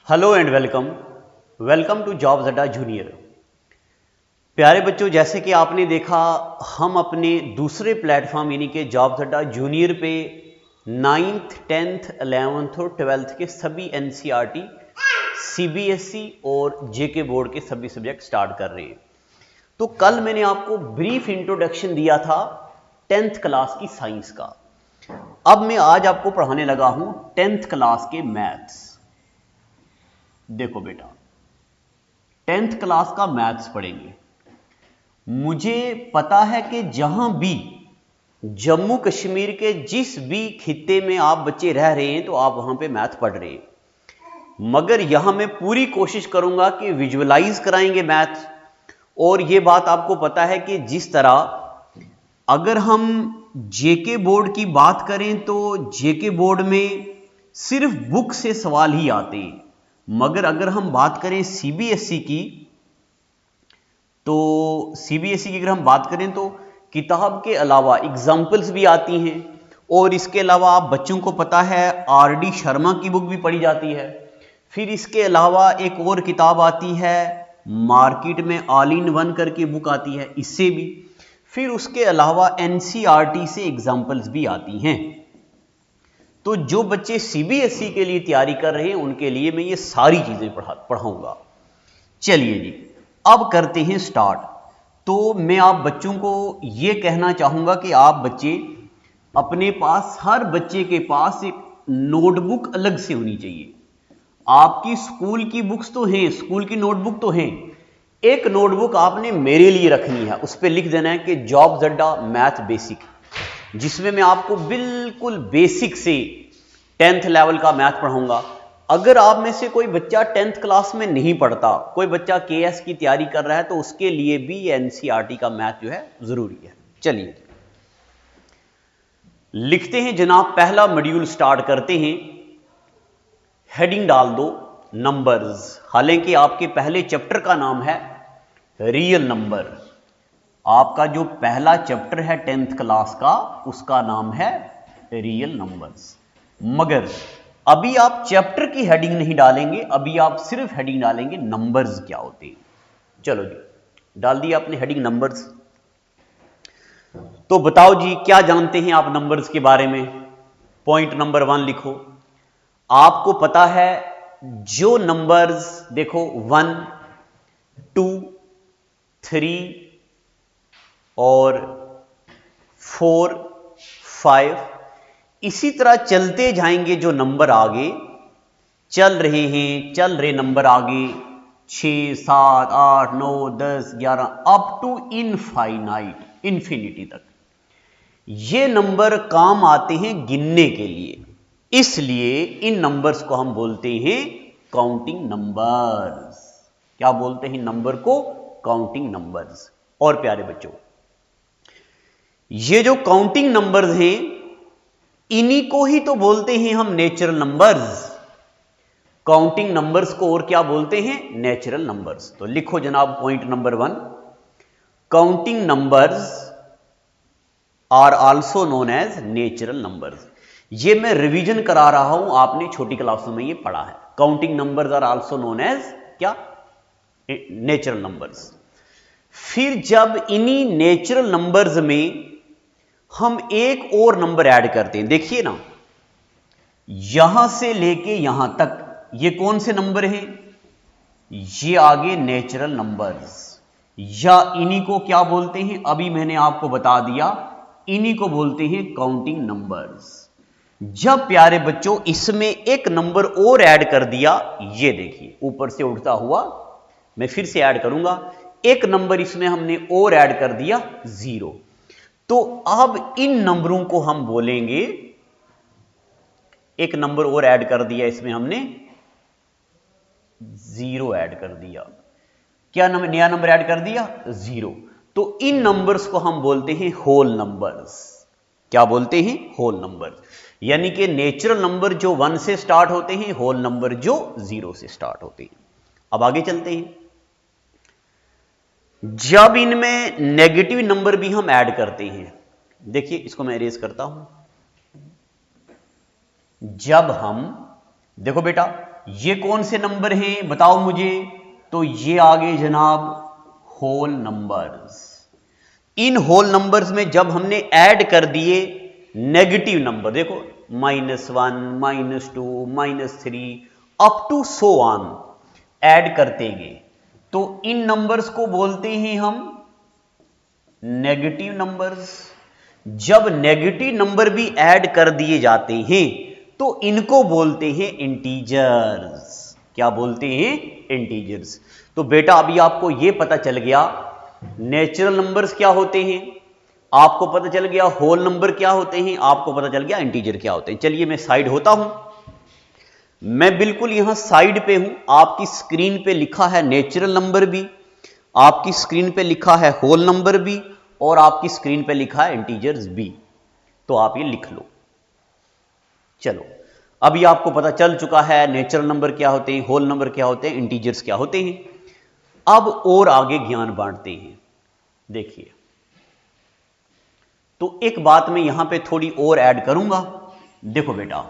Hello and welcome welcome to Jobs Adda Junior. प्यारे बच्चों, जैसे कि आपने देखा हम अपने दूसरे प्लेटफॉर्म यानी कि जॉब्स अड्डा जूनियर पे 9th 10th 11th और 12th के सभी एनसीईआरटी सीबीएसई और जेके बोर्ड के सभी सब्जेक्ट स्टार्ट कर रहे हैं। तो कल मैंने आपको ब्रीफ इंट्रोडक्शन दिया था 10th क्लास की साइंस का। अब मैं आज आपको पढ़ाने लगा हूं 10th क्लास के मैथ्स। देखो बेटा, 10th क्लास का मैथ्स पढ़ेंगे। मुझे पता है कि जहां भी जम्मू कश्मीर के जिस भी खित्ते में आप बच्चे रह रहे हैं तो आप वहां पे मैथ पढ़ रहे हैं, मगर यहां मैं पूरी कोशिश करूंगा कि विजुअलाइज कराएंगे मैथ। और यह बात आपको पता है कि जिस तरह अगर हम जेके बोर्ड की बात करें तो जेके बोर्ड में सिर्फ बुक से सवाल ही आते हैं, मगर अगर हम बात करें सीबीएसई की तो सीबीएसई की अगर हम बात करें तो किताब के अलावा एग्जाम्पल्स भी आती हैं। और इसके अलावा आप बच्चों को पता है आरडी शर्मा की बुक भी पढ़ी जाती है। फिर इसके अलावा एक और किताब आती है मार्केट में ऑल इन वन करके बुक आती है, इससे भी। फिर उसके अलावा एनसीईआरटी से एग्जाम्पल्स भी आती हैं। तो जो बच्चे सीबीएसई के लिए तैयारी कर रहे हैं उनके लिए मैं ये सारी चीजें पढ़ाऊंगा। चलिए जी, अब करते हैं स्टार्ट। तो मैं आप बच्चों को ये कहना चाहूंगा कि आप बच्चे अपने पास, हर बच्चे के पास एक नोटबुक अलग से होनी चाहिए। आपकी स्कूल की बुक्स तो हैं, स्कूल की नोटबुक तो हैं, एक नोटबुक आपने मेरे लिए रखनी है। उस पर लिख देना है कि जॉब्स अड्डा मैथ बेसिक, जिसमें मैं आपको बिल्कुल बेसिक से 10th लेवल का मैथ पढ़ाऊंगा। अगर आप में से कोई बच्चा 10th क्लास में नहीं पढ़ता, कोई बच्चा केएस की तैयारी कर रहा है, तो उसके लिए भी एनसीईआरटी का मैथ जो है जरूरी है। चलिए लिखते हैं जनाब, पहला मॉड्यूल स्टार्ट करते हैं। हेडिंग डाल दो नंबर्स। हालांकि आपके पहले चैप्टर का नाम है रियल नंबर। आपका जो पहला चैप्टर है 10th क्लास का, उसका नाम है रियल नंबर्स। मगर अभी आप चैप्टर की हेडिंग नहीं डालेंगे, अभी आप सिर्फ हेडिंग डालेंगे नंबर्स क्या होते हैं। चलो जी, डाल दिया आपने हेडिंग नंबर्स। तो बताओ जी, क्या जानते हैं आप नंबर्स के बारे में। पॉइंट नंबर 1 लिखो। आपको पता है जो नंबर्स, देखो 1 2 3 और 4 5, इसी तरह चलते जाएंगे। जो नंबर आगे चल रहे नंबर आगे 6 7 8 9 10 11 अप टू इनफाइनाइट, इंफिनिटी तक, ये नंबर काम आते हैं गिनने के लिए। इसलिए इन नंबर्स को हम बोलते हैं काउंटिंग नंबर्स। क्या बोलते हैं नंबर को? Counting numbers. और प्यारे बच्चों, ये जो काउंटिंग नंबर्स हैं, इन्हीं को ही तो बोलते हैं हम नेचुरल नंबर्स। काउंटिंग नंबर्स को और क्या बोलते हैं? Natural numbers. तो लिखो जनाब point number 1, counting numbers are also known as natural numbers. ये मैं रिवीजन करा रहा हूं, आपने छोटी क्लासों में ये पढ़ा है। Counting numbers are also known as क्या? Natural numbers. फिर जब इन्हीं नेचुरल नंबर्स में हम एक और नंबर ऐड करते हैं, देखिए ना, यहां से लेके यहां तक ये कौन से नंबर हैं? ये आगे नेचुरल नंबर्स, या इन्हीं को क्या बोलते हैं? अभी मैंने आपको बता दिया, इन्हीं को बोलते हैं काउंटिंग नंबर्स। जब प्यारे बच्चों इसमें एक नंबर और ऐड कर दिया, ये देखिए ऊपर से उठता हुआ, मैं फिर से ऐड करूंगा, एक नंबर इसमें हमने और ऐड कर दिया 0। तो अब इन नंबरों को हम बोलेंगे, एक नंबर और ऐड कर दिया इसमें हमने, 0 ऐड कर दिया। क्या नंबर, नया नंबर ऐड कर दिया? 0। तो इन नंबर्स को हम बोलते हैं होल नंबर्स। क्या बोलते हैं? Whole numbers. यानी कि नेचुरल नंबर जो 1 से स्टार्ट होते हैं, होल नंबर जो 0 से स्टार्ट होते हैं। अब आगे चलते हैं। जब इनमें नेगेटिव नंबर भी हम ऐड करते हैं, देखिए इसको मैं इरेज करता हूं। जब हम, देखो बेटा, ये कौन से नंबर हैं बताओ मुझे? तो ये आगे जनाब होल नंबर्स। इन होल नंबर्स में जब हमने ऐड कर दिए नेगेटिव नंबर, देखो -1, -2, -3 up to so on, add करते गए, तो इन नंबर्स को बोलते हैं हम नेगेटिव नंबर्स। जब नेगेटिव नंबर भी ऐड कर दिए जाते हैं तो इनको बोलते हैं इंटीजर्स। क्या बोलते हैं? इंटीजर्स। तो बेटा अभी आपको यह पता चल गया नेचुरल नंबर्स क्या होते हैं, आपको पता चल गया होल नंबर क्या होते हैं, आपको पता चल गया इंटीजर क्या होते हैं। चलिए मैं साइड होता हूं, मैं बिल्कुल यहां साइड पे हूं। आपकी स्क्रीन पे लिखा है नेचुरल नंबर भी, आपकी स्क्रीन पे लिखा है होल नंबर भी, और आपकी स्क्रीन पे लिखा है इंटीजर्स भी। तो आप ये लिख लो। चलो अभी आपको पता चल चुका है नेचुरल नंबर क्या होते हैं, होल नंबर क्या होते हैं, इंटीजर्स क्या होते हैं। अब और आगे ज्ञान बांटते हैं। देखिए, तो एक बात मैं यहां पे थोड़ी और ऐड करूंगा। देखो बेटा,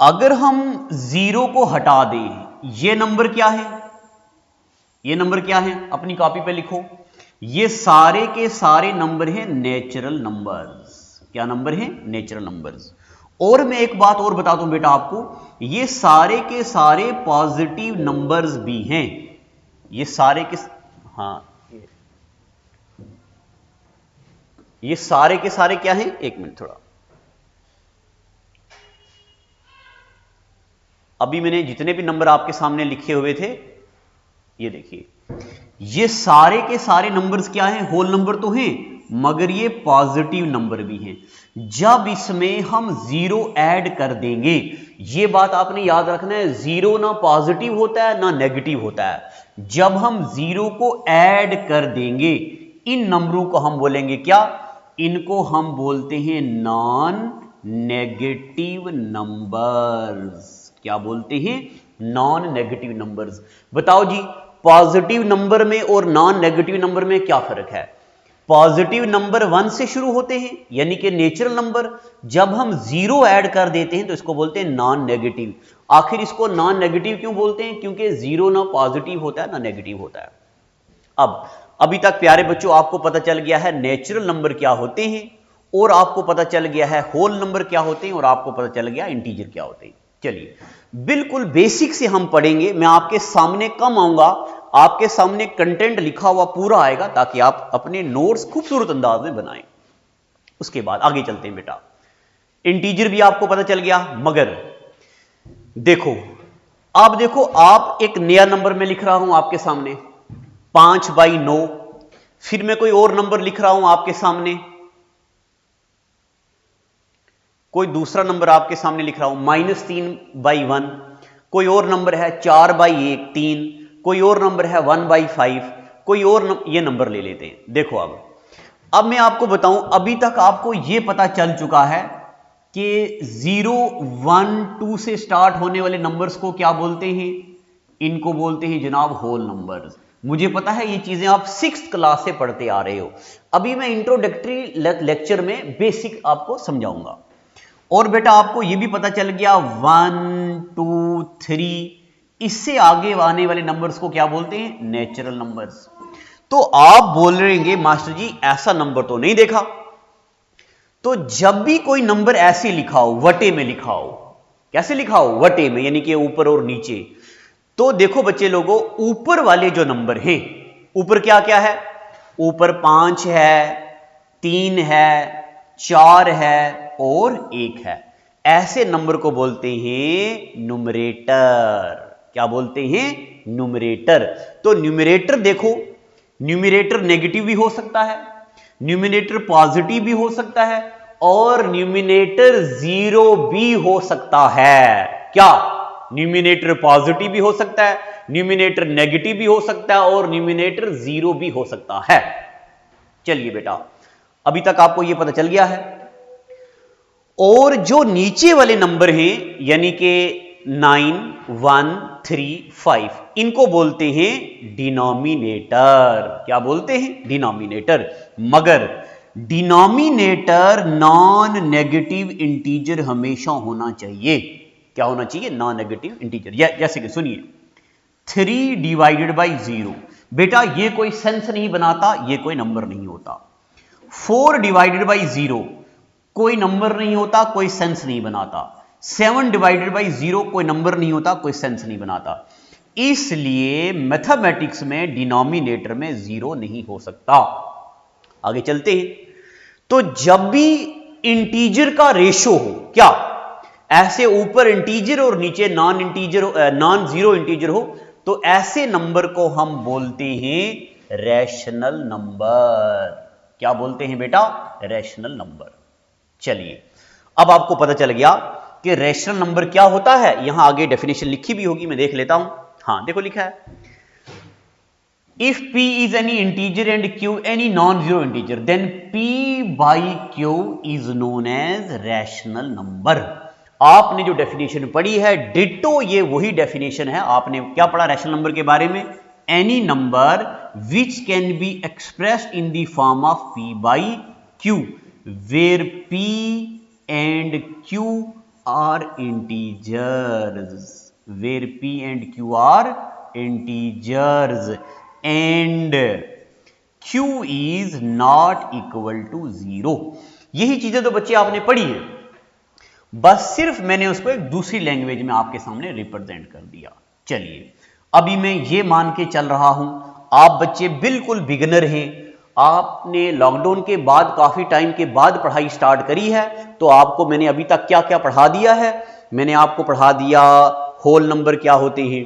अगर हम 0 को हटा दें, ये नंबर क्या है, ये नंबर क्या है, अपनी कॉपी पे लिखो। ये सारे के सारे नंबर हैं नेचुरल नंबर्स। क्या नंबर हैं? Natural numbers. और मैं एक बात और बता दूं बेटा आपको, ये सारे के सारे पॉजिटिव नंबर्स भी हैं। ये सारे के, हाँ, ये सारे के सारे क्या हैं? एक मिनट थोड़ा, अभी मैंने जितने भी नंबर आपके सामने लिखे हुए थे, ये देखिए, ये सारे के सारे नंबर्स क्या हैं? होल नंबर तो हैं, मगर ये पॉजिटिव नंबर भी हैं। जब इसमें हम 0 ऐड कर देंगे, ये बात आपने याद रखना है, 0 ना पॉजिटिव होता है ना नेगेटिव होता है। जब हम 0 को ऐड कर देंगे, इन नंबरों को हम बोलेंगे क्या? इनको हम बोलते हैं नॉन नेगेटिव नंबर्स। क्या बोलते हैं? Non negative numbers. बताओ जी, पॉजिटिव नंबर में और नॉन नेगेटिव नंबर में क्या फर्क है? पॉजिटिव नंबर 1 से शुरू होते हैं, यानी कि नेचुरल नंबर। जब हम 0 ऐड कर देते हैं तो इसको बोलते हैं नॉन नेगेटिव। आखिर इसको नॉन नेगेटिव क्यों बोलते हैं? क्योंकि 0 ना पॉजिटिव होता है ना नेगेटिव होता है। अब अभी तक प्यारे बच्चों आपको पता चल गया है नेचुरल नंबर क्या होते हैं, और आपको पता चल गया है होल नंबर क्या होते हैं, और आपको पता चल गया इंटीजर क्या होते हैं। चलिए बिल्कुल बेसिक से हम पढ़ेंगे। मैं आपके सामने कम आऊंगा, आपके सामने कंटेंट लिखा हुआ पूरा आएगा, ताकि आप अपने नोट्स खूबसूरत अंदाज में बनाएं। उसके बाद आगे चलते हैं बेटा। इंटीजर भी आपको पता चल गया, मगर देखो, आप देखो, आप एक नया नंबर में लिख रहा हूं आपके सामने 5/9, फिर मैं कोई और नंबर लिख रहा हूं आपके सामने, कोई दूसरा नंबर आपके सामने लिख रहा हूं -3/1, कोई और नंबर है 4/1 3, कोई और नंबर है 1/5, कोई और ये नंबर ले लेते हैं। देखो अब मैं आपको बताऊं, अभी तक आपको यह पता चल चुका है कि 0 1 2 से स्टार्ट होने वाले नंबर्स को क्या बोलते हैं? इनको बोलते हैं जनाब होल नंबर्स। मुझे पता है ये चीजें आप 6th क्लास से पढ़ते आ रहे हो। अभी मैं इंट्रोडक्टरी लेक्चर में बेसिक आपको समझाऊंगा। और बेटा आपको यह भी पता चल गया 1 2 3, इससे आगे आने वाले नंबर्स को क्या बोलते हैं? Natural numbers. तो आप बोल रहेंगे मास्टर जी ऐसा नंबर तो नहीं देखा। तो जब भी कोई नंबर ऐसे लिखा हो, वटे में लिखा हो, कैसे लिखा हो? वटे में, यानी कि ऊपर और नीचे। तो देखो बच्चे लोगों, ऊपर वाले जो नंबर हैं, ऊपर क्या क्या है? ऊपर 5 है, 3 है, 4 है और 1 है। ऐसे नंबर को बोलते हैं न्यूमरेटर। क्या बोलते हैं? न्यूमरेटर। तो न्यूमरेटर देखो, न्यूमरेटर नेगेटिव भी हो सकता है, न्यूमरेटर पॉजिटिव भी हो सकता है, और न्यूमरेटर 0 भी हो सकता है। क्या? न्यूमरेटर पॉजिटिव भी हो सकता है, न्यूमरेटर नेगेटिव भी हो सकता है, और न्यूमरेटर 0 भी हो सकता है। चलिए बेटा, अभी तक आपको यह पता चल गया है। और जो नीचे वाले नंबर हैं, यानी कि 9 1 3 5, इनको बोलते हैं डिनोमिनेटर। क्या बोलते हैं? डिनोमिनेटर। मगर डिनोमिनेटर नॉन नेगेटिव इंटीजर हमेशा होना चाहिए। क्या होना चाहिए, नॉन नेगेटिव इंटीजर। जैसे कि सुनिए 3 डिवाइडेड बाई 0, बेटा ये कोई सेंस नहीं बनाता, ये कोई नंबर नहीं होता। 4 डिवाइडेड बाई 0 कोई नंबर नहीं होता, कोई सेंस नहीं बनाता। 7 डिवाइडेड बाई 0 कोई नंबर नहीं होता, कोई सेंस नहीं बनाता। इसलिए मैथमेटिक्स में डिनोमिनेटर में 0 नहीं हो सकता। आगे चलते हैं। तो जब भी इंटीजर का रेशो हो, क्या ऐसे ऊपर इंटीजर और नीचे नॉन जीरो इंटीजर हो, तो ऐसे नंबर को हम बोलते हैं रैशनल नंबर। क्या बोलते हैं बेटा, रैशनल नंबर। चलिए अब आपको पता चल गया कि रैशनल नंबर क्या होता है। यहां आगे डेफिनेशन लिखी भी होगी, मैं देख लेता हूं। हां देखो लिखा है, if p is any integer and q any non-zero integer then p by q is known as rational number। आपने जो डेफिनेशन पढ़ी है डिट्टो ये वही डेफिनेशन है। आपने क्या पढ़ा रैशनल नंबर के बारे में, any number which can be expressed in the form of p by q where p and q are integers, where p and q are integers and q is not equal to 0। यही चीजें तो बच्चे आपने पढ़ी है, बस सिर्फ मैंने उसको एक दूसरी लैंग्वेज में आपके सामने रिप्रेजेंट कर दिया। चलिए अभी मैं ये मान के चल रहा हूं आप बच्चे बिल्कुल बिगिनर हैं, आपने लॉकडाउन के बाद काफी टाइम के बाद पढ़ाई स्टार्ट करी है, तो आपको मैंने अभी तक क्या क्या पढ़ा दिया है। मैंने आपको पढ़ा दिया होल नंबर क्या होते हैं,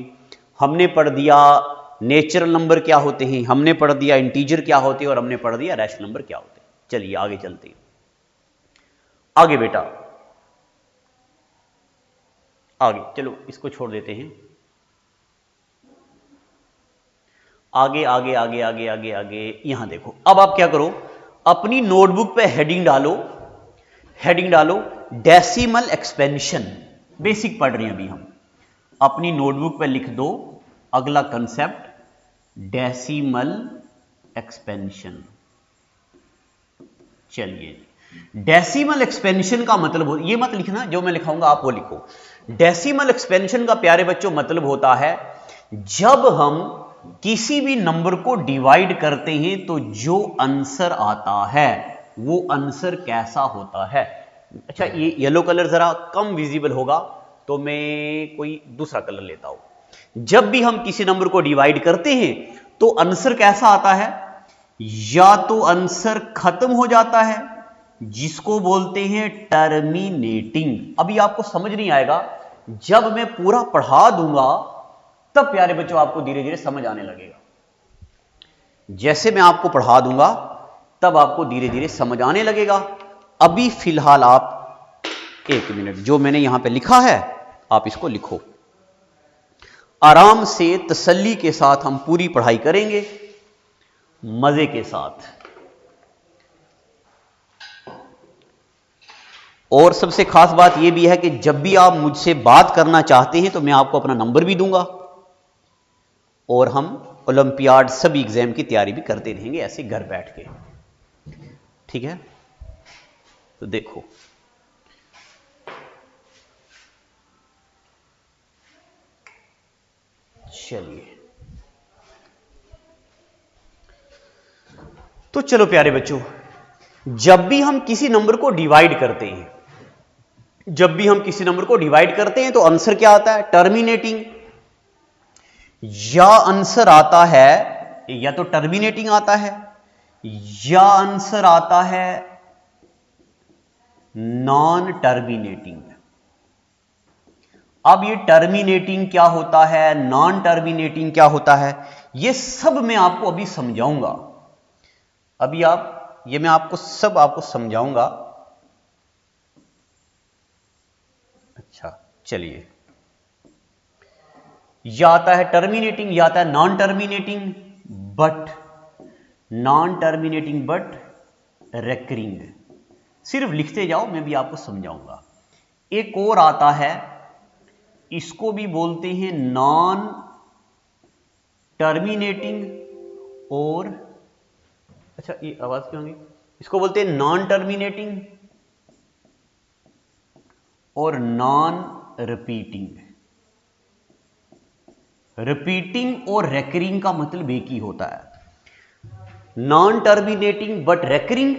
हमने पढ़ दिया नेचुरल नंबर क्या होते हैं, हमने पढ़ दिया इंटीजर क्या होते हैं, और हमने पढ़ दिया रैशनल नंबर क्या होते हैं। चलिए आगे चलते हैं। आगे बेटा आगे चलो, इसको छोड़ देते हैं। आगे आगे आगे आगे आगे आगे यहां देखो, अब आप क्या करो, अपनी नोटबुक पे हेडिंग डालो डेसिमल एक्सपेंशन। बेसिक पढ़ रहे हैं अभी हम, अपनी नोटबुक पे लिख दो अगला कंसेप्ट डेसिमल एक्सपेंशन। चलिए डेसिमल एक्सपेंशन का मतलब ये मत लिखना जो मैं लिखाऊंगा आप वो लिखो। डेसिमल एक्सपेंशन का प्यारे बच्चों मतलब होता है जब हम किसी भी नंबर को डिवाइड करते हैं तो जो आंसर आता है वो आंसर कैसा होता है। अच्छा ये येलो कलर जरा कम विजिबल होगा तो मैं कोई दूसरा कलर लेता हूं। जब भी हम किसी नंबर को डिवाइड करते हैं तो आंसर कैसा आता है, या तो आंसर खत्म हो जाता है जिसको बोलते हैं टर्मिनेटिंग। अभी आपको समझ नहीं आएगा, जब मैं पूरा पढ़ा दूंगा तब प्यारे बच्चों आपको धीरे धीरे समझ आने लगेगा। जैसे मैं आपको पढ़ा दूंगा तब आपको धीरे धीरे समझ आने लगेगा। अभी फिलहाल आप एक मिनट, जो मैंने यहां पे लिखा है आप इसको लिखो, आराम से तसल्ली के साथ हम पूरी पढ़ाई करेंगे, मजे के साथ। और सबसे खास बात यह भी है कि जब भी आप मुझसे बात करना चाहते हैं तो मैं आपको अपना नंबर भी दूंगा, और हम ओलंपियाड सभी एग्जाम की तैयारी भी करते रहेंगे ऐसे घर बैठ के, ठीक है। तो देखो चलिए, तो चलो प्यारे बच्चों, जब भी हम किसी नंबर को डिवाइड करते हैं, तो आंसर क्या आता है, टर्मिनेटिंग। या आंसर आता है, या तो टर्मिनेटिंग आता है या आंसर आता है नॉन टर्मिनेटिंग। अब ये टर्मिनेटिंग क्या होता है, नॉन टर्मिनेटिंग क्या होता है, ये सब मैं आपको अभी समझाऊंगा। मैं आपको समझाऊंगा। अच्छा चलिए, या आता है टर्मिनेटिंग या आता है नॉन टर्मिनेटिंग बट रेकरिंग। सिर्फ लिखते जाओ, मैं भी आपको समझाऊंगा। एक और आता है, इसको भी बोलते हैं नॉन टर्मिनेटिंग और, अच्छा ये आवाज क्यों होगी, इसको बोलते हैं नॉन टर्मिनेटिंग और नॉन रिपीटिंग। रिपीटिंग और रेकरिंग का मतलब एक ही होता है। नॉन टर्मिनेटिंग बट रेकरिंग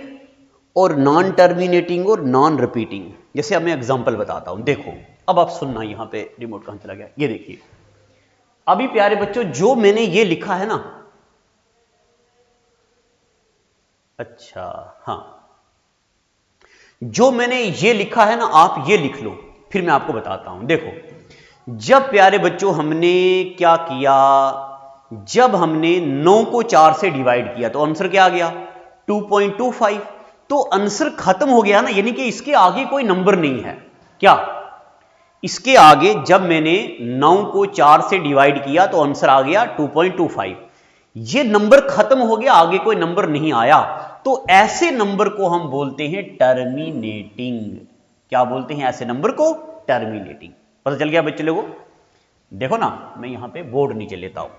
और नॉन टर्मिनेटिंग और नॉन रिपीटिंग। जैसे अब मैं एग्जांपल बताता हूं, देखो अब आप सुनना, यहां पे रिमोट कहां चला गया, ये देखिए। अभी प्यारे बच्चों जो मैंने ये लिखा है ना, अच्छा हां, जो मैंने ये लिखा है ना, आप ये लिख लो, फिर मैं आपको बताता हूं। देखो जब प्यारे बच्चों हमने क्या किया, जब हमने 9 को 4 से डिवाइड किया तो आंसर क्या आ गया 2.25। तो आंसर खत्म हो गया ना, यानी कि इसके आगे कोई नंबर नहीं है। क्या इसके आगे जब मैंने 9 को 4 से डिवाइड किया तो आंसर आ गया 2.25। ये नंबर खत्म हो गया, आगे कोई नंबर नहीं आया। तो ऐसे नंबर को हम बोलते हैं टर्मिनेटिंग। क्या बोलते हैं ऐसे नंबर को? टर्मिनेटिंग। पता चल गया बच्चे लोगों? देखो ना, मैं यहां पे बोर्ड नीचे लेता हूं।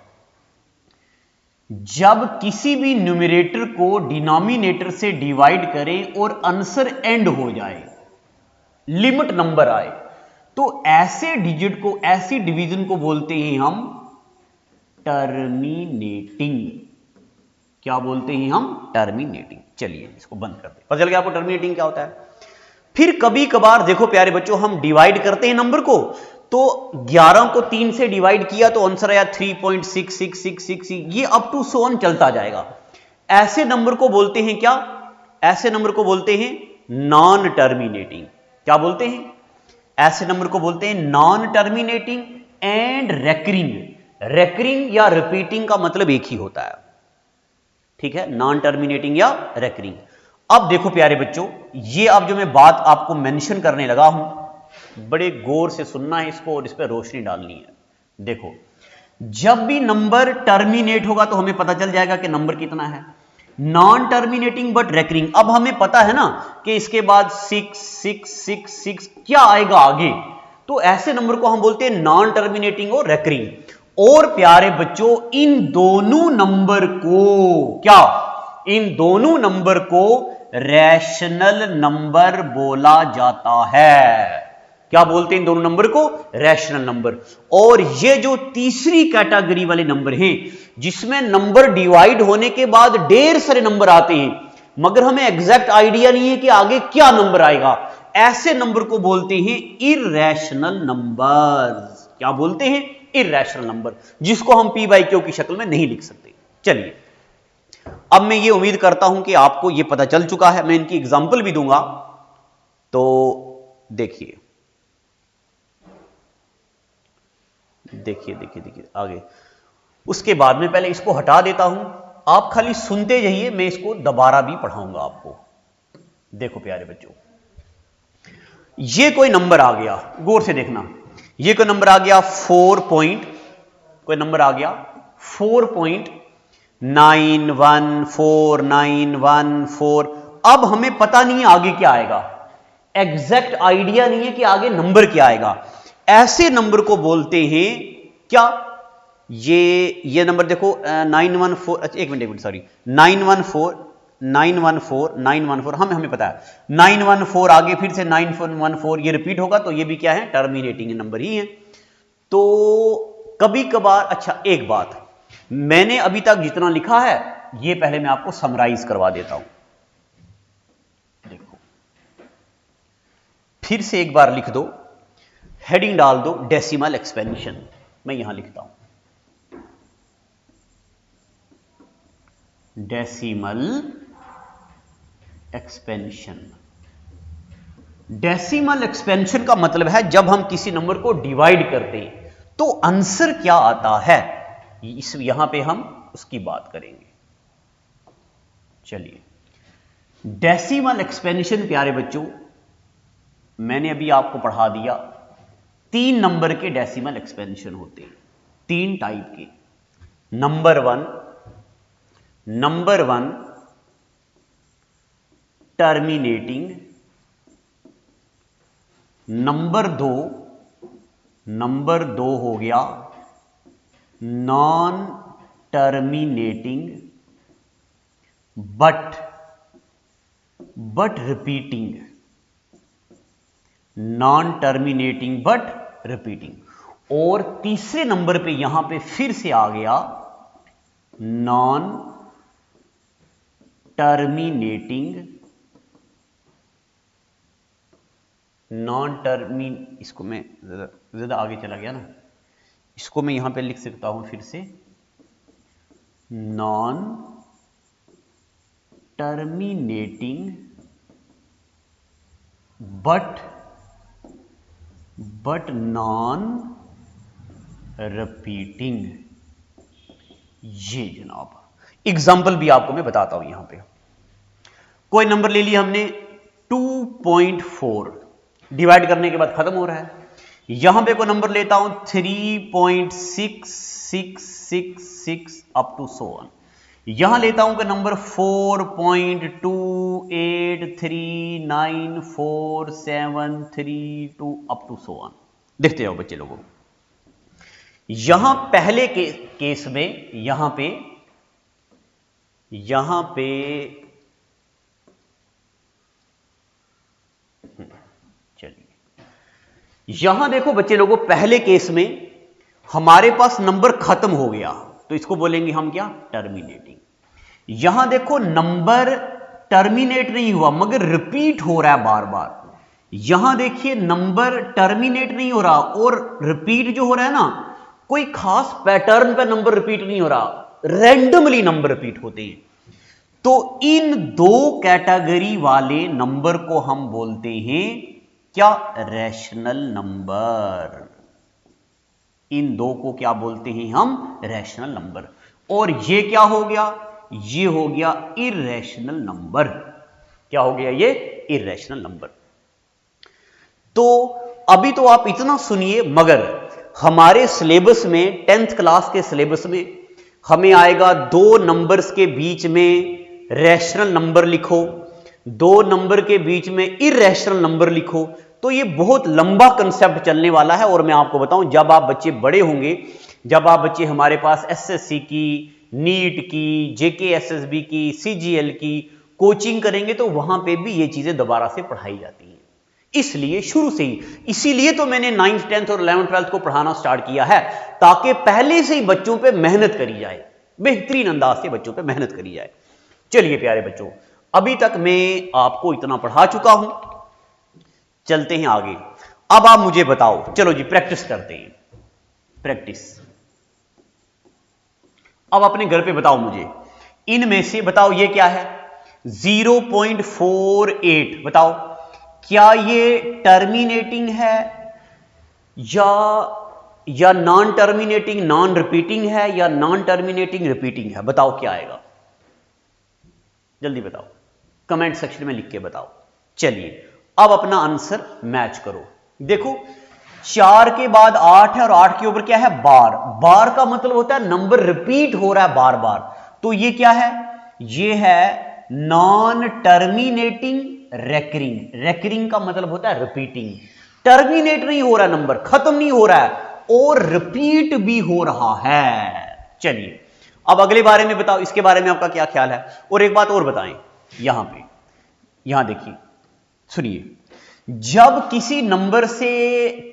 जब किसी भी न्यूमरेटर को डिनोमिनेटर से डिवाइड करें और आंसर एंड हो जाए, लिमिट नंबर आए, तो ऐसे डिजिट को, ऐसी डिवीजन को बोलते हैं हम टर्मिनेटिंग। क्या बोलते हैं हम? टर्मिनेटिंग। चलिए इसको बंद करते हैं। पता चल गया आपको टर्मिनेटिंग क्या होता है। फिर कभी कभार देखो प्यारे बच्चों, हम डिवाइड करते हैं नंबर को, तो 11 को 3 से डिवाइड किया तो आंसर आया 3.6666, ये अप टू सो ऑन चलता जाएगा। ऐसे नंबर को बोलते हैं क्या? ऐसे नंबर को बोलते हैं नॉन टर्मिनेटिंग। क्या बोलते हैं? ऐसे नंबर को बोलते हैं non terminating and recurring. Recurring या रिपीटिंग का मतलब एक ही होता है, ठीक है, नॉन टर्मिनेटिंग या रेकरिंग। अब देखो प्यारे बच्चों, ये अब जो मैं बात आपको मेंशन करने लगा हूं, बड़े गौर से सुनना है इसको और इस पर रोशनी डालनी है। देखो जब भी नंबर टर्मिनेट होगा तो हमें पता चल जाएगा कि नंबर कितना है। नॉन टर्मिनेटिंग बट रेकरिंग, अब हमें पता है ना कि इसके बाद 6 क्या आएगा आगे, तो ऐसे नंबर को हम बोलते हैं नॉन टर्मिनेटिंग और रेकरिंग। और प्यारे बच्चों इन दोनों नंबर को क्या, इन दोनों नंबर को रैशनल नंबर बोला जाता है। क्या बोलते हैं इन दोनों नंबर को? Rational number. और ये जो तीसरी कैटेगरी वाले नंबर हैं, जिसमें नंबर डिवाइड होने के बाद ढेर सारे नंबर आते हैं मगर हमें एग्जैक्ट आइडिया नहीं है कि आगे क्या नंबर आएगा, ऐसे नंबर को बोलते हैं इररेशनल नंबर्स। क्या बोलते हैं? इररेशनल नंबर, जिसको हम पी बाई क्यू की शक्ल में नहीं लिख सकते। चलिए अब मैं ये उम्मीद करता हूं कि आपको ये पता चल चुका है, मैं इनकी एग्जांपल भी दूंगा। तो देखिए देखिए देखिए देखिए आगे, उसके बाद में पहले इसको हटा देता हूं, आप खाली सुनते जाइए, मैं इसको दोबारा भी पढ़ाऊंगा आपको। देखो प्यारे बच्चों, ये कोई नंबर आ गया, गौर से देखना, ये कोई नंबर आ गया 4.9149114। अब हमें पता नहीं है आगे क्या आएगा, एग्जैक्ट आइडिया नहीं है कि आगे नंबर क्या आएगा। ऐसे नंबर को बोलते हैं क्या? ये नंबर देखो 914, एक मिनट सॉरी, 914 हमें पता है 914, आगे फिर से 914 ये रिपीट होगा, तो ये भी क्या है? टर्मिनेटिंग नंबर ही है। तो कभी कभार, अच्छा एक बात, मैंने अभी तक जितना लिखा है ये पहले मैं आपको समराइज करवा देता हूं। देखो फिर से एक बार लिख दो, हेडिंग डाल दो डेसिमल एक्सपेंशन। मैं यहां लिखता हूं डेसिमल एक्सपेंशन। डेसिमल एक्सपेंशन का मतलब है जब हम किसी नंबर को डिवाइड करते हैं तो आंसर क्या आता है, इस यहां पे हम उसकी बात करेंगे। चलिए डेसिमल एक्सपेंशन प्यारे बच्चों, मैंने अभी आपको पढ़ा दिया, 3 नंबर के डेसिमल एक्सपेंशन होते हैं, 3 टाइप के। नंबर वन टर्मिनेटिंग, नंबर दो हो गया non terminating but repeating, non terminating but repeating. और तीसरे नंबर पे यहां पे फिर से आ गया नॉन टर्मिनेटिंग, इसको मैं ज्यादा आगे चला गया ना, इसको मैं यहां पे लिख सकता हूं फिर से, non terminating but non repeating. ये जनाब एग्जाम्पल भी आपको मैं बताता हूं। यहां पे कोई नंबर ले लिया हमने 2.4, डिवाइड करने के बाद खत्म हो रहा है। यहां पे कोई नंबर लेता हूं 3.6666 अप टू सो ऑन। यहां लेता हूं कि number 4.28394732 up to so on. देखते जाओ बच्चे लोगों, यहां पहले केस में यहां पे चलिए यहां देखो बच्चे लोगों, पहले केस में हमारे पास नंबर खत्म हो गया तो इसको बोलेंगे हम क्या, टर्मिनेटिंग। यहां देखो नंबर टर्मिनेट नहीं हुआ मगर रिपीट हो रहा है बार बार। यहां देखिए नंबर टर्मिनेट नहीं हो रहा और रिपीट जो हो रहा है ना, कोई खास पैटर्न पे नंबर रिपीट नहीं हो रहा, रैंडमली नंबर रिपीट होते हैं। तो इन दो कैटेगरी वाले नंबर को हम बोलते हैं क्या, रैशनल नंबर। इन दो को क्या बोलते हैं हम, रैशनल नंबर। और ये क्या हो गया, ये हो गया इर्रेशनल नंबर। क्या हो गया ये, इर्रेशनल नंबर। तो अभी तो आप इतना सुनिए, मगर हमारे सिलेबस में 10th क्लास के सिलेबस में हमें आएगा दो नंबर्स के बीच में रैशनल नंबर लिखो, दो नंबर के बीच में इर्रेशनल नंबर लिखो। तो ये बहुत लंबा कंसेप्ट चलने वाला है। और मैं आपको बताऊं, जब आप बच्चे बड़े होंगे, जब आप बच्चे हमारे पास एसएससी की, नीट की, जेकेएसएसबी की, सीजीएल की कोचिंग करेंगे तो वहां पे भी ये चीजें दोबारा से पढ़ाई जाती हैं। इसलिए शुरू से ही, इसीलिए तो मैंने 9th 10th और 11th 12th को पढ़ाना स्टार्ट किया है, ताकि पहले से ही बच्चों पे मेहनत करी जाए, बेहतरीन अंदाज से बच्चों पे मेहनत करी जाए। चलिए प्यारे बच्चों, अभी तक मैं आपको इतना पढ़ा चुका हूं, चलते हैं आगे। अब आप मुझे बताओ, चलो जी प्रैक्टिस करते हैं, प्रैक्टिस। अब अपने घर पे बताओ मुझे, इनमें से बताओ ये क्या है, 0.48 बताओ, क्या ये टर्मिनेटिंग है या नॉन टर्मिनेटिंग नॉन रिपीटिंग है या नॉन टर्मिनेटिंग रिपीटिंग है? बताओ क्या आएगा, जल्दी बताओ, कमेंट सेक्शन में लिख के बताओ। चलिए अब अपना आंसर मैच करो। देखो 4 के बाद 8 है और 8 के ऊपर क्या है, बार। बार का मतलब होता है नंबर रिपीट हो रहा है बार बार। तो ये क्या है, ये है नॉन टर्मिनेटिंग रेकरिंग। रेकरिंग का मतलब होता है रिपीटिंग। टर्मिनेट नहीं हो रहा, नंबर खत्म नहीं हो रहा है और रिपीट भी हो रहा है। चलिए अब अगले बारे में बताओ, इसके बारे में आपका क्या ख्याल है। और एक बात और बताएं, यहां देखिए, सुनिए, जब किसी नंबर से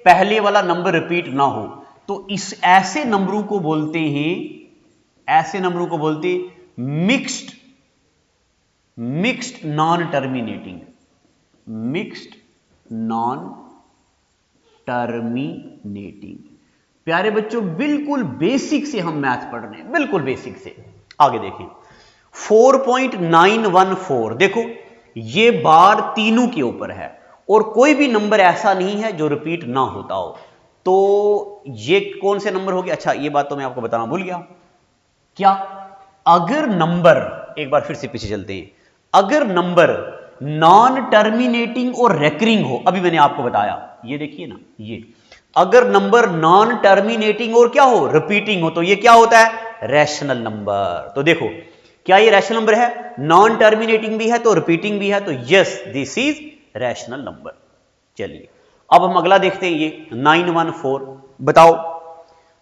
पहले वाला नंबर रिपीट ना हो तो ऐसे नंबरों को बोलते हैं, मिक्स्ड नॉन टर्मिनेटिंग। प्यारे बच्चों, बिल्कुल बेसिक से हम मैथ पढ़ रहे हैं, बिल्कुल बेसिक से। आगे देखें 4.914, देखो ये बार तीनों के ऊपर है और कोई भी नंबर ऐसा नहीं है जो रिपीट ना होता हो। तो ये कौन से नंबर हो गए? अच्छा, ये बात तो मैं आपको बताना भूल गया। क्या, अगर नंबर, एक बार फिर से पीछे चलते हैं, अगर नंबर नॉन टर्मिनेटिंग और रेकरिंग हो, अभी मैंने आपको बताया, ये देखिए ना, ये अगर नंबर नॉन टर्मिनेटिंग और क्या हो, रिपीटिंग हो, तो ये क्या होता है, रैशनल नंबर। तो देखो क्या ये रैशनल नंबर है, नॉन टर्मिनेटिंग भी है तो रिपीटिंग भी है, तो yes this is rational number. चलिए अब हम अगला देखते हैं, ये 914,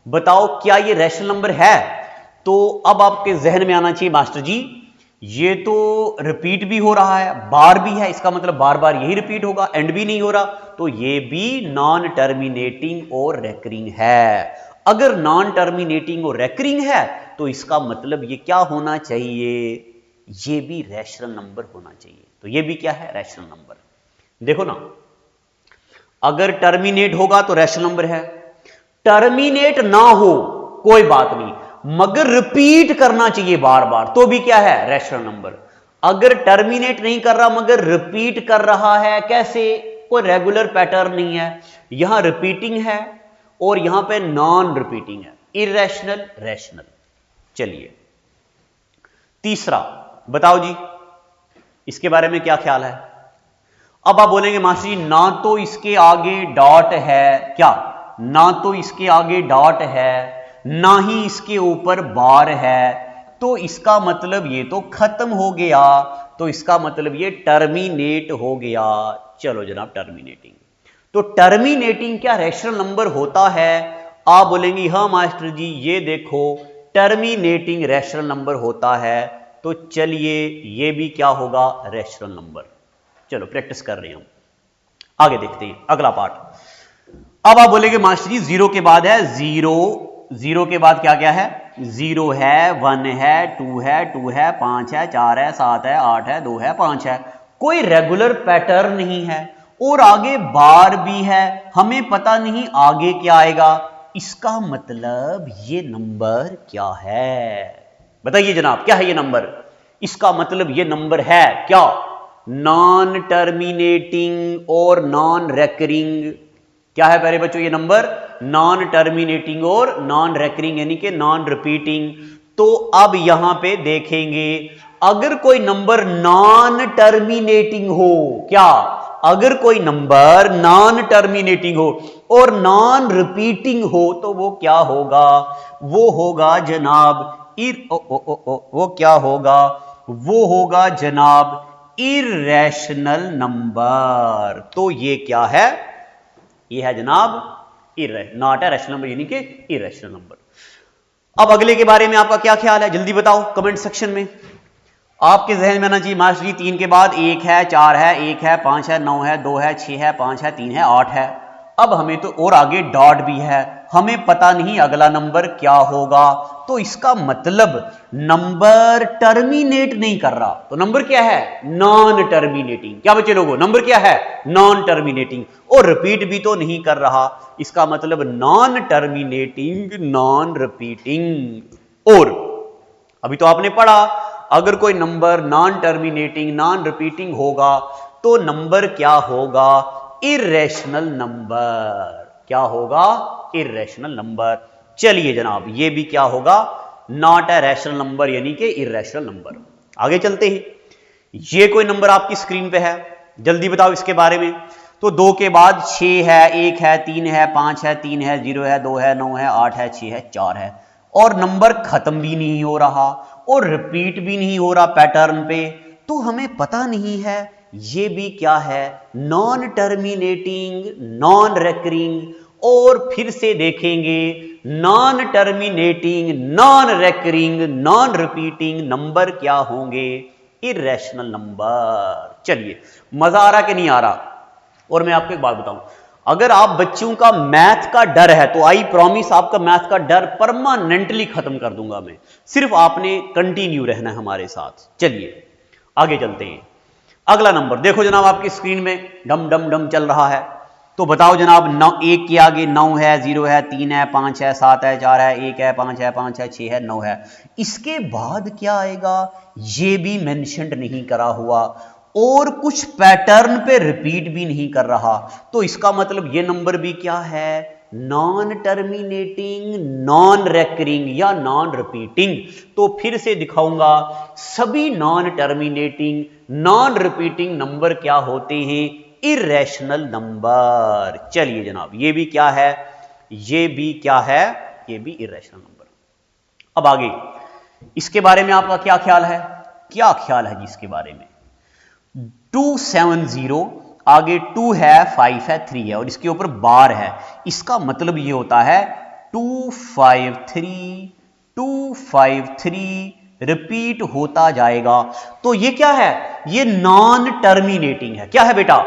बताओ क्या ये रैशनल नंबर है? तो अब आपके जहन में आना चाहिए, मास्टर जी ये तो रिपीट भी हो रहा है, बार भी है, इसका मतलब बार बार यही रिपीट होगा, एंड भी नहीं हो रहा, तो ये भी नॉन टर्मिनेटिंग और रेकरिंग है। अगर नॉन टर्मिनेटिंग और रेकरिंग है तो इसका मतलब ये क्या होना चाहिए, ये भी रैशनल नंबर होना चाहिए। तो ये भी क्या है, रैशनल नंबर। देखो ना, अगर टर्मिनेट होगा तो रैशनल नंबर है, टर्मिनेट ना हो कोई बात नहीं, मगर रिपीट करना चाहिए बार बार, तो भी क्या है, रैशनल नंबर। अगर टर्मिनेट नहीं कर रहा मगर रिपीट कर रहा है, कैसे, कोई रेगुलर पैटर्न नहीं है, यहां रिपीटिंग है और यहां पे नॉन रिपीटिंग है, इरेशनल रैशनल। चलिए तीसरा बताओ जी, इसके बारे में क्या ख्याल है। अब आप बोलेंगे मास्टर जी ना तो इसके आगे डॉट है, क्या, ना तो इसके आगे डॉट है ना ही इसके ऊपर बार है, तो इसका मतलब ये तो खत्म हो गया, तो इसका मतलब ये टर्मिनेट हो गया। चलो जनाब, टर्मिनेटिंग, तो टर्मिनेटिंग क्या रैशनल नंबर होता है। आप बोलेंगे हाँ मास्टर जी ये देखो टर्मिनेटिंग रैशनल नंबर होता है, तो चलिए ये भी क्या होगा, रैशनल नंबर। चलो प्रैक्टिस कर रहे हैं हम, आगे देखते हैं अगला पार्ट। अब आप बोलेंगे मास्टर जी जीरो के बाद है जीरो, जीरो के बाद क्या क्या है, जीरो है, वन है, टू है, टू है, पांच है, चार है, सात है, आठ है, दो है, पांच है, कोई रेगुलर पैटर्न नहीं है, और आगे बार भी है, हमें पता नहीं आगे क्या आएगा, इसका मतलब ये नंबर क्या है, बताइए जनाब क्या है ये नंबर। इसका मतलब ये नंबर है क्या, नॉन टर्मिनेटिंग और नॉन रेकरिंग। क्या है प्यारे बच्चों ये नंबर, नॉन टर्मिनेटिंग और नॉन रेकरिंग यानी कि नॉन रिपीटिंग। तो अब यहां पे देखेंगे अगर कोई नंबर नॉन टर्मिनेटिंग हो, क्या, अगर कोई नंबर नॉन टर्मिनेटिंग हो और नॉन रिपीटिंग हो तो वो क्या होगा, वो होगा जनाब वो क्या होगा, वो होगा जनाब इरैशनल नंबर। तो ये क्या है, ये है जनाब नॉट ए रैशनल नंबर यानी कि इरैशनल नंबर। अब अगले के बारे में आपका क्या ख्याल है, जल्दी बताओ कमेंट सेक्शन में। आपके जहन में आना चाहिए मास्टर जी तीन के बाद एक है, चार है, एक है, पांच है, नौ है, दो है, छह है, पांच है, तीन है, आठ है। अब हमें तो और आगे डॉट भी है, हमें पता नहीं अगला नंबर क्या होगा, तो इसका मतलब नंबर टर्मिनेट नहीं कर रहा, तो नंबर क्या है, नॉन टर्मिनेटिंग। क्या बच्चे लोगों, नंबर क्या है, नॉन टर्मिनेटिंग, और रिपीट भी तो नहीं कर रहा, इसका मतलब नॉन टर्मिनेटिंग नॉन रिपीटिंग। और अभी तो आपने पढ़ा अगर कोई number non terminating non repeating होगा तो नंबर क्या होगा, इरैशनल नंबर। क्या होगा, इरैशनल नंबर। चलिए जनाब ये भी क्या होगा, नॉट ए रैशनल नंबर यानी कि इरैशनल नंबर। आगे चलते हैं, ये कोई नंबर आपकी स्क्रीन पे है, जल्दी बताओ इसके बारे में। तो दो के बाद छह है, एक है, तीन है, पांच है, तीन है, जीरो है, दो है, नौ है, आठ है, छह है, चार है, और नंबर खत्म भी नहीं हो रहा और रिपीट भी नहीं हो रहा पैटर्न पे, तो हमें पता नहीं है ये भी क्या है, नॉन टर्मिनेटिंग नॉन रेकरिंग। और फिर से देखेंगे non terminating non recurring non repeating number क्या होंगे, इरैशनल नंबर। चलिए मजा आ रहा कि नहीं आ रहा। और मैं आपको एक बात बताऊं, अगर आप बच्चों का मैथ का डर है तो आई प्रॉमिस आपका मैथ का डर परमानेंटली खत्म कर दूंगा मैं, सिर्फ आपने कंटिन्यू रहना है हमारे साथ। चलिए आगे चलते हैं, अगला नंबर देखो जनाब आपकी स्क्रीन में डम डम डम चल रहा है। तो बताओ जनाब, नौ, एक के आगे नौ है, जीरो है, तीन है, पांच है, सात है, चार है, एक है, पांच है, पांच है, छह है, नौ है, इसके बाद क्या आएगा ये भी मेंशन्ड नहीं करा हुआ और कुछ पैटर्न पे रिपीट भी नहीं कर रहा, तो इसका मतलब ये नंबर भी क्या है, नॉन टर्मिनेटिंग नॉन रेकरिंग या नॉन रिपीटिंग। तो फिर से दिखाऊंगा सभी non terminating non repeating number क्या होते हैं, इरैशनल नंबर। चलिए जनाब ये भी क्या है, ये भी क्या है, ये भी इरैशनल नंबर। अब आगे इसके बारे में आपका क्या ख्याल है, क्या ख्याल है जी इसके बारे में। 270 आगे 2 है, 5 है, 3 है और इसके ऊपर बार है, इसका मतलब ये होता है 253 253 रिपीट होता जाएगा। तो ये क्या है? ये नॉन टर्मिनेटिंग है। क्या है बेटा?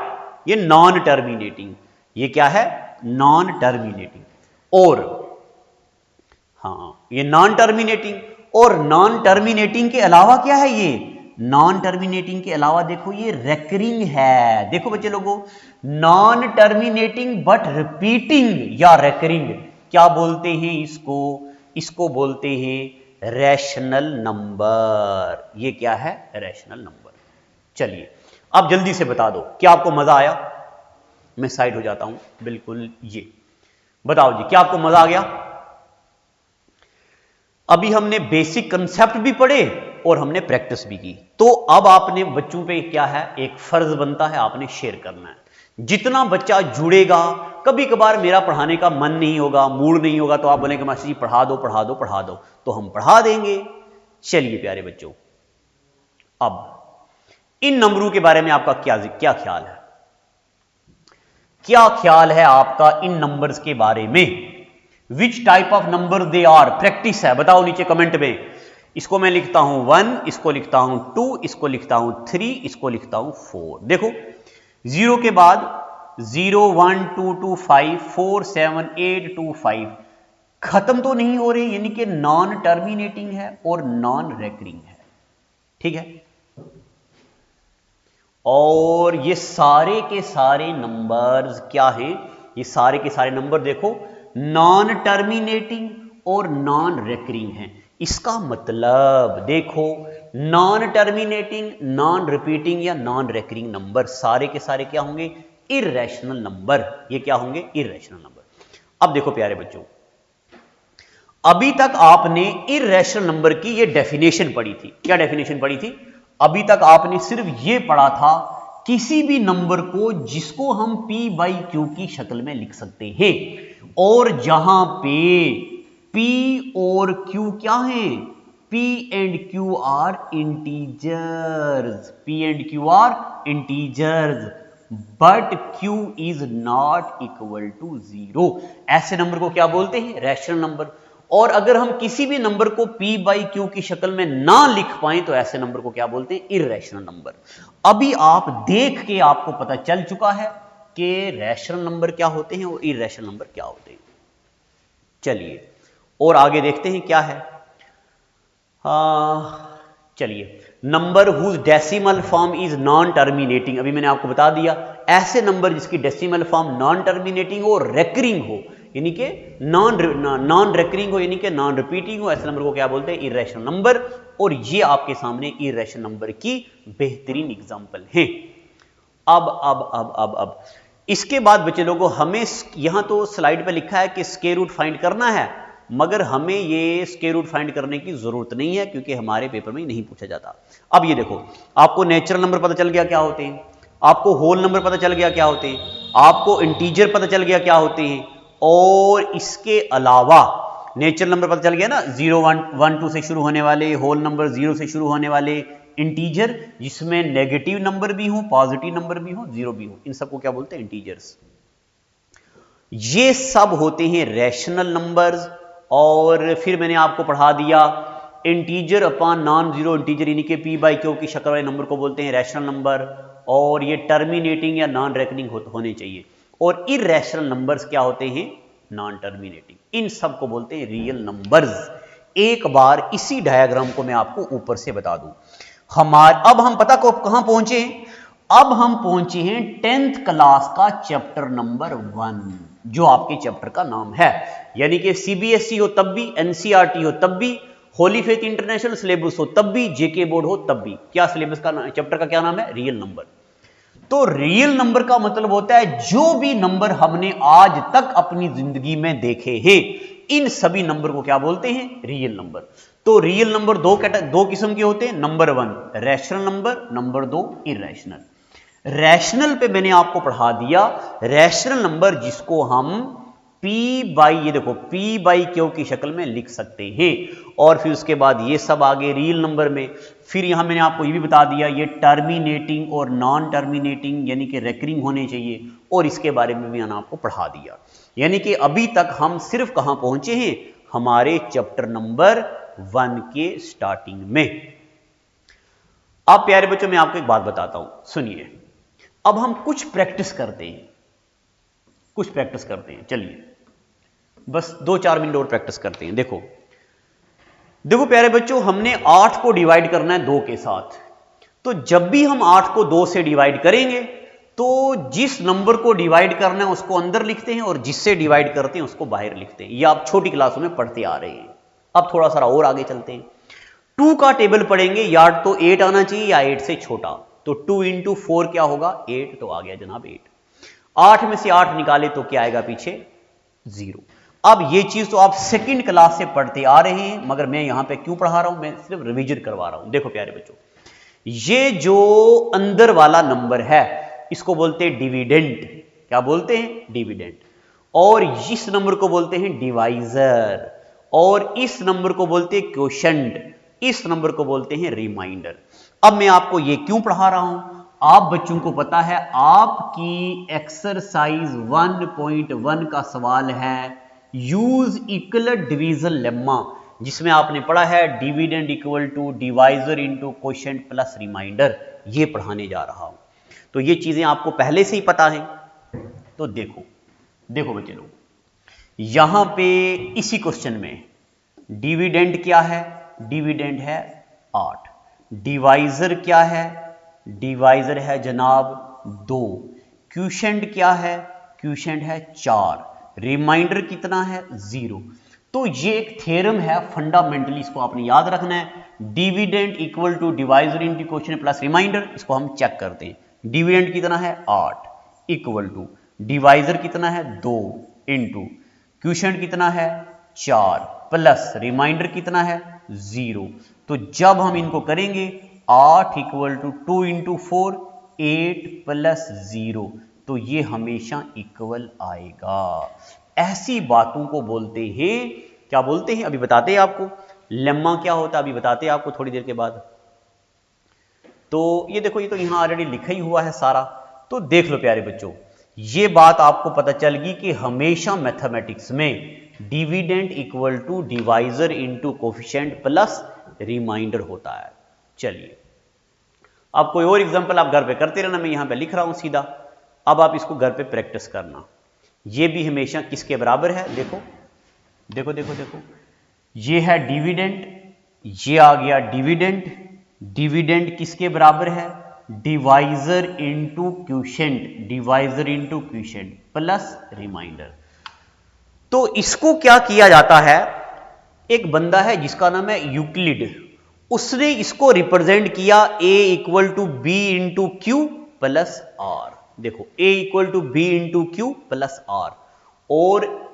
ये नॉन टर्मिनेटिंग। ये क्या है? Non terminating. और हाँ, ये नॉन टर्मिनेटिंग। और नॉन टर्मिनेटिंग के अलावा क्या है? ये नॉन टर्मिनेटिंग के अलावा देखो ये रेकरिंग है। देखो बच्चे लोगों, नॉन टर्मिनेटिंग बट रिपीटिंग या रेकरिंग, क्या बोलते हैं इसको? इसको बोलते हैं रैशनल नंबर। ये क्या है? Rational number. चलिए अब जल्दी से बता दो, क्या आपको मजा आया? मैं साइड हो जाता हूं बिल्कुल। ये बताओ जी, क्या आपको मजा आ गया? अभी हमने बेसिक कंसेप्ट भी पढ़े और हमने प्रैक्टिस भी की। तो अब आपने बच्चों पे क्या है? एक फर्ज बनता है, आपने शेयर करना है। जितना बच्चा जुड़ेगा, कभी कभार मेरा पढ़ाने का मन नहीं होगा, मूड नहीं होगा, तो आप बोलेंगे मास्टर जी पढ़ा दो पढ़ा दो पढ़ा दो, तो हम पढ़ा देंगे। चलिए प्यारे बच्चों, अब इन नंबरों के बारे में आपका क्या ख्याल है? क्या ख्याल है आपका इन नंबर्स के बारे में? Which type of number they are? Practice है, बताओ नीचे कमेंट में। इसको मैं लिखता हूं 1, इसको लिखता हूं 2, इसको लिखता हूं 3, इसको लिखता हूं 4। देखो 0 के बाद 0 1 2 2 5 4 7 8 2 5 खत्म तो नहीं हो रही, यानी कि नॉन टर्मिनेटिंग है और नॉन रेकरिंग है। ठीक है, और ये सारे के सारे नंबर्स क्या हैं? ये सारे के सारे नंबर देखो नॉन टर्मिनेटिंग और नॉन रेकरिंग हैं। इसका मतलब देखो, नॉन टर्मिनेटिंग, नॉन रिपीटिंग या नॉन रेकरिंग नंबर सारे के सारे क्या होंगे? Irrational number. ये क्या होंगे? Irrational number. अब देखो प्यारे बच्चों, अभी तक आपने इर्रेशनल नंबर की ये डेफिनेशन पढ़ी थी। क्या डेफिनेशन पढ़ी थी? अभी तक आपने सिर्फ ये पढ़ा था किसी भी नंबर को जिसको हम p बाई क्यू की शक्ल में लिख सकते हैं, और जहां पे p और q क्या है? p and q are integers. p and q are integers, but q is not equal to 0। ऐसे नंबर को क्या बोलते हैं? Rational number. और अगर हम किसी भी नंबर को p बाई क्यू की शक्ल में ना लिख पाए तो ऐसे नंबर को क्या बोलते हैं? Irrational number. अभी आप देख के आपको पता चल चुका है कि रैशनल नंबर क्या होते हैं और इर्रेशनल नंबर क्या होते हैं। चलिए और आगे देखते हैं क्या है। चलिए, number whose decimal form is non terminating. अभी मैंने आपको बता दिया, ऐसे नंबर जिसकी डेसिमल फॉर्म नॉन टर्मिनेटिंग हो, रेकरिंग हो, यानी कि नॉन रेकरिंग हो, यानी कि नॉन रिपीटिंग हो, ऐसे नंबर को क्या बोलते हैं? Irrational number. और ये आपके सामने इर्रेशनल नंबर की बेहतरीन एग्जांपल है। अब इसके बाद बच्चे लोगों, हमें यहां तो स्लाइड पे लिखा है कि स्क्वायर रूट फाइंड करना है, मगर हमें ये स्क्वायर रूट फाइंड करने की जरूरत नहीं है क्योंकि हमारे पेपर में नहीं पूछा जाता। अब ये देखो, आपको नेचुरल नंबर पता चल गया क्या होते हैं, आपको होल नंबर पता चल गया क्या होते हैं, आपको इंटीजर पता चल गया क्या होते हैं, और इसके अलावा नेचुरल नंबर पता चल गया ना, 0 1 2 से शुरू होने वाले, होल नंबर 0 से शुरू होने वाले, इंटीजर जिसमें नेगेटिव नंबर भी हो, पॉजिटिव नंबर भी हो, जीरो भी हो, इन सबको क्या बोलते हैं? इंटीजर्स। ये सब होते हैं रैशनल नंबर्स। और फिर मैंने आपको पढ़ा दिया integer upon non zero integer, यानी कि p बाई क्यू की शक्ल वाले नंबर को बोलते हैं रैशनल नंबर, और ये टर्मिनेटिंग या नॉन रेकरिंग होने चाहिए। और इर्रेशनल नंबर्स क्या होते हैं? Non terminating. इन सब को बोलते हैं रियल नंबर्स। एक बार इसी डायग्राम को मैं आपको ऊपर से बता दूं। अब हम पता को कहां पहुंचे? अब हम पहुंचे हैं 10th क्लास का चैप्टर नंबर 1, जो आपके चैप्टर का नाम है। यानी कि सीबीएसई हो तब भी, एनसीईआरटी हो तब भी, होली फेथ इंटरनेशनल सिलेबस हो तब भी, जेके बोर्ड हो तब भी। क्या सिलेबस का चैप्टर का क्या नाम है? Real number. तो रियल नंबर का मतलब होता है जो भी नंबर हमने आज तक अपनी जिंदगी में देखे हैं, इन सभी नंबर को क्या बोलते हैं? Real number. तो रियल नंबर दो किस्म के होते हैं। Number 1 rational number, number 2 irrational. Rational पे मैंने आपको पढ़ा दिया रैशनल नंबर जिसको हम p बाई, ये देखो p बाई क्यू की शक्ल में लिख सकते हैं। और फिर उसके बाद ये सब आगे रियल नंबर में। फिर यहां मैंने आपको ये भी बता दिया ये टर्मिनेटिंग और नॉन टर्मिनेटिंग यानी कि रेकरिंग होने चाहिए, और इसके बारे में भी मैंने आपको पढ़ा दिया। यानी कि अभी तक हम सिर्फ कहां पहुंचे हैं? हमारे चैप्टर नंबर 1 के स्टार्टिंग में। अब प्यारे बच्चों मैं आपको एक बात बताता हूं, सुनिए। अब हम कुछ प्रैक्टिस करते हैं, चलिए बस 2-4 मिनट और प्रैक्टिस करते हैं। देखो प्यारे बच्चों, हमने 8 को डिवाइड करना है 2 के साथ। तो जब भी हम 8 को 2 से डिवाइड करेंगे तो जिस नंबर को डिवाइड करना है उसको अंदर लिखते हैं और जिससे डिवाइड करते हैं उसको बाहर लिखते हैं। ये आप छोटी क्लासों में पढ़ते आ रहे हैं। अब थोड़ा सा और आगे चलते हैं। 2 का टेबल पढ़ेंगे, या तो 8 आना चाहिए या 8 से छोटा। तो 2 इंटू 4 क्या होगा? 8। तो आ गया जनाब 8। 8 में से 8 निकाले तो क्या आएगा पीछे? 0। अब ये चीज तो आप सेकंड क्लास से पढ़ते आ रहे हैं, मगर मैं यहां पे क्यों पढ़ा रहा हूं? मैं सिर्फ रिवीजन करवा रहा हूं। देखो प्यारे बच्चों, ये जो अंदर वाला नंबर है इसको बोलते हैं डिविडेंड। क्या बोलते हैं? डिविडेंड। और इस नंबर को बोलते हैं डिवाइजर, और इस नंबर को बोलते हैं क्वोशंट, इस नंबर को बोलते हैं रिमाइंडर। अब मैं आपको ये क्यों पढ़ा रहा हूं? आप बच्चों को पता है आपकी एक्सरसाइज 1.1 का सवाल है यूज इक्वल डिवीजन लेम्मा, जिसमें आपने पढ़ा है dividend equal to divisor into quotient plus remainder. ये पढ़ाने जा रहा हूं, तो ये चीजें आपको पहले से ही पता है। तो देखो बच्चे लोग, यहां पे इसी क्वेश्चन में डिविडेंड क्या है? डिविडेंड है 8। डिवाइजर क्या है? डिवाइजर है जनाब 2। क्वोशंट क्या है? क्वोशंट है 4। रिमाइंडर कितना है? 0। तो ये एक थ्योरम है, फंडामेंटली इसको आपने याद रखना है। Dividend equal to divisor into quotient plus remainder. इसको हम चेक करते हैं। डिविडेंड कितना है? 8 इक्वल टू डिवाइजर कितना है? 2 इंटू क्वोशंट कितना है? 4 प्लस रिमाइंडर कितना है? 0। तो जब हम इनको करेंगे 8 इक्वल टू 2 इंटू 4, 8 प्लस 0, तो ये हमेशा इक्वल आएगा। ऐसी बातों को बोलते हैं, क्या बोलते हैं? अभी बताते हैं आपको। लेम्मा क्या होता है अभी बताते हैं आपको थोड़ी देर के बाद। तो ये देखो, ये तो यहां ऑलरेडी लिखा ही हुआ है सारा। तो देख लो प्यारे बच्चों, ये बात आपको पता चल गई कि हमेशा मैथमेटिक्स में dividend equal to divisor into coefficient plus remainder होता है। चलिए अब कोई और एग्जांपल आप घर पे करते रहना, मैं यहां पे लिख रहा हूं सीधा। अब आप इसको घर पे प्रैक्टिस करना। ये भी हमेशा किसके बराबर है? देखो देखो देखो देखो, ये है डिविडेंड, ये आ गया डिविडेंड। डिविडेंड किसके बराबर है? Divisor into quotient, divisor into quotient plus remainder. तो इसको क्या किया जाता है, एक बंदा है जिसका नाम है यूक्लिड, उसने इसको रिप्रेजेंट किया a equal to B into Q plus R. देखो a equal to B into Q plus R, और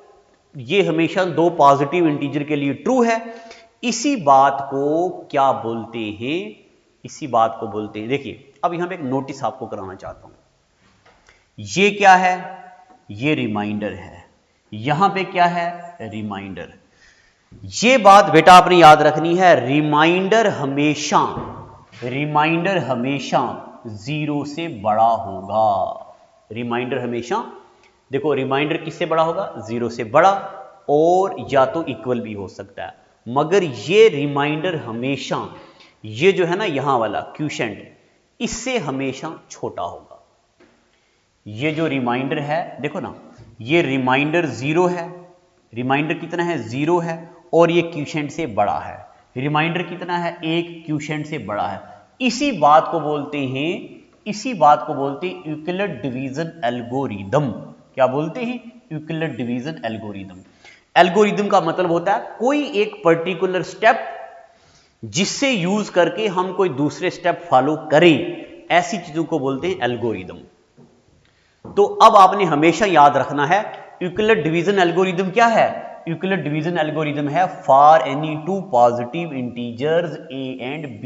ये हमेशा 2 पॉजिटिव इंटीजर के लिए ट्रू है। इसी बात को क्या बोलते हैं? इसी बात को बोलते हैं, देखिए अब यहां पे एक नोटिस आपको कराना चाहता हूं। ये क्या है? ये रिमाइंडर है। यहां पे क्या है? रिमाइंडर। ये बात बेटा आपने याद रखनी है, रिमाइंडर हमेशा 0 से बड़ा होगा। रिमाइंडर हमेशा, देखो रिमाइंडर किससे बड़ा होगा? 0 से बड़ा, और या तो इक्वल भी हो सकता है। मगर ये रिमाइंडर हमेशा, ये जो है ना यहां वाला क्वोशंट, इससे हमेशा छोटा होगा। ये जो रिमाइंडर है देखो ना, ये रिमाइंडर 0 है। रिमाइंडर कितना है? 0 है, और ये क्वोशंट से बड़ा है। रिमाइंडर कितना है? 1 क्वोशंट से बड़ा है। इसी बात को बोलते हैं यूक्लिड डिवीजन एल्गोरिदम। क्या बोलते हैं? Euclid division algorithm. एल्गोरिदम का मतलब होता है कोई एक पर्टिकुलर स्टेप जिससे यूज करके हम कोई दूसरे स्टेप फॉलो करें, ऐसी चीजों को बोलते हैं एल्गोरिदम। तो अब आपने हमेशा याद रखना है यूक्लिड डिवीजन एल्गोरिदम क्या है? यूक्लिड डिवीजन एल्गोरिदम है for any 2 positive integers a and b,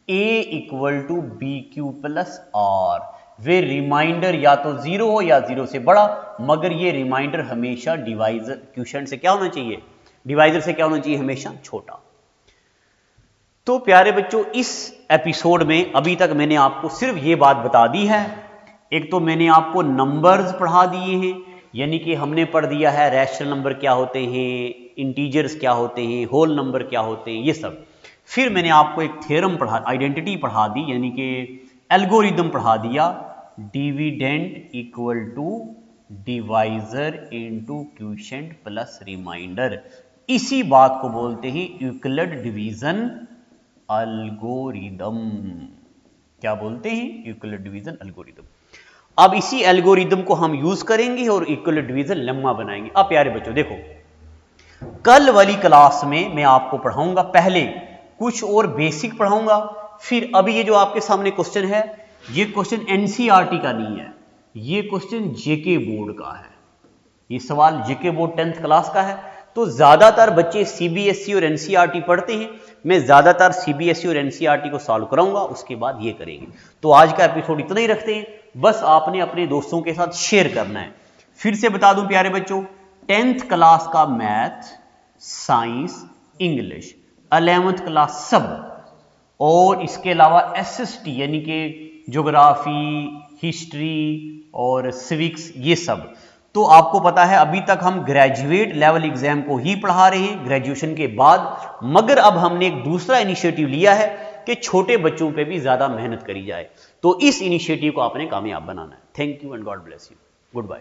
a equal to b q plus r, where remainder या तो 0 हो या 0 से बड़ा, मगर ये रिमाइंडर हमेशा डिवाइजर क्वोशंट से क्या होना चाहिए? डिवाइजर से क्या होना चाहिए? हमेशा छोटा। तो प्यारे बच्चों, इस एपिसोड में अभी तक मैंने आपको सिर्फ ये बात बता दी है। एक तो मैंने आपको नंबर्स पढ़ा दिए हैं, यानी कि हमने पढ़ दिया है रैशनल नंबर क्या होते हैं, इंटीजर्स क्या होते हैं, होल नंबर क्या होते हैं, ये सब। फिर मैंने आपको एक थ्योरम पढ़ा, आइडेंटिटी पढ़ा दी, यानी कि एल्गोरिदम पढ़ा दिया, dividend equal to divisor into quotient plus remainder. इसी बात को बोलते हैं यूक्लिड डिवीजन एल्गोरिदम। क्या बोलते हैं? Euclid division algorithm. अब इसी एल्गोरिदम को हम यूज करेंगे और यूक्लिड डिवीजन लेम्मा बनाएंगे। अब प्यारे बच्चों देखो, कल वाली क्लास में मैं आपको पढ़ाऊंगा, पहले कुछ और बेसिक पढ़ाऊंगा, फिर अभी ये जो आपके सामने क्वेश्चन है, ये क्वेश्चन एनसीईआरटी का नहीं है, ये क्वेश्चन जेके बोर्ड का है। ये सवाल जेके बोर्ड 10th क्लास का है। तो ज्यादातर बच्चे सीबीएसई और एनसीईआरटी पढ़ते हैं, मैं ज्यादातर सीबीएसई और एनसीईआरटी को सॉल्व कराऊंगा, उसके बाद ये करेंगे। तो आज का एपिसोड इतना ही रखते हैं, बस आपने अपने दोस्तों के साथ शेयर करना है। फिर से बता दूं प्यारे बच्चों, 10th क्लास का math, science, English, 11th class सब, और इसके अलावा एसएसटी यानी कि ज्योग्राफी, हिस्ट्री और सिविक्स, ये सब। तो आपको पता है अभी तक हम ग्रेजुएट लेवल एग्जाम को ही पढ़ा रहे हैं ग्रेजुएशन के बाद, मगर अब हमने एक दूसरा इनिशिएटिव लिया है कि छोटे बच्चों पे भी ज्यादा मेहनत करी जाए। तो इस इनिशिएटिव को आपने कामयाब बनाना है। Thank you and God bless you. Good bye.